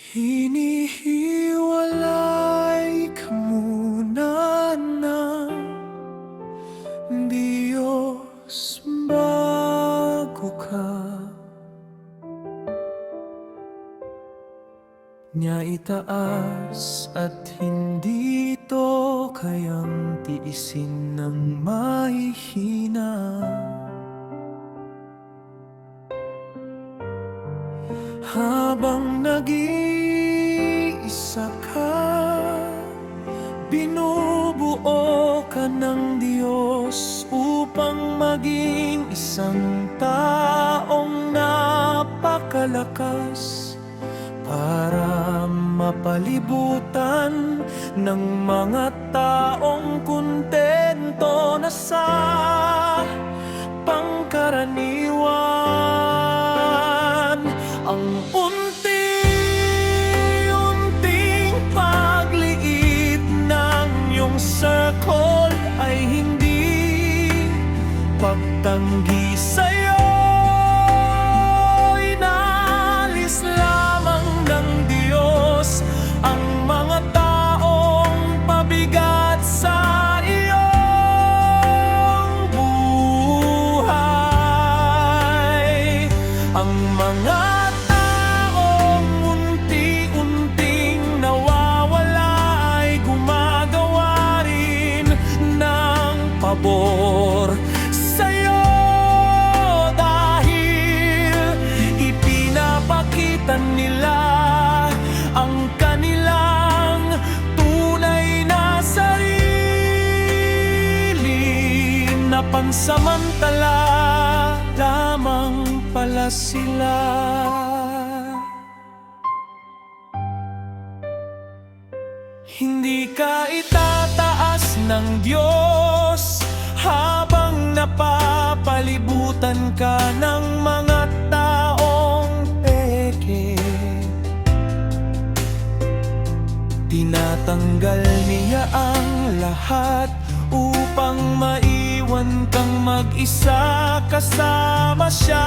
Hinihiwalay ka muna ng Diyos bago ka niya itaas, at hindi ito kayang tiisin ng mahihina. Habang nag-iisa ka, binubuo ka ng Diyos upang maging isang taong napakalakas, para mapalibutan ng mga taong kontento na sa pangkaraniwan. Ang unti-unting pagliit ng iyong circle ay hindi pagtanggi sa'yo. Inalis lamang ng Diyos ang mga taong pabigat sa iyong buhay. Ang mga taong unti-unting nawawala ay gumagawa rin ng pabor sa'yo, dahil ipinapakita nila ang kanilang tunay na sarili, na pansamantala lamang pala sila. Hindi ka itataas ng Diyos habang napapalibutan ka ng mga taong peke. Tinatanggal niya ang lahat upang maiwan kang mag-isa kasama siya.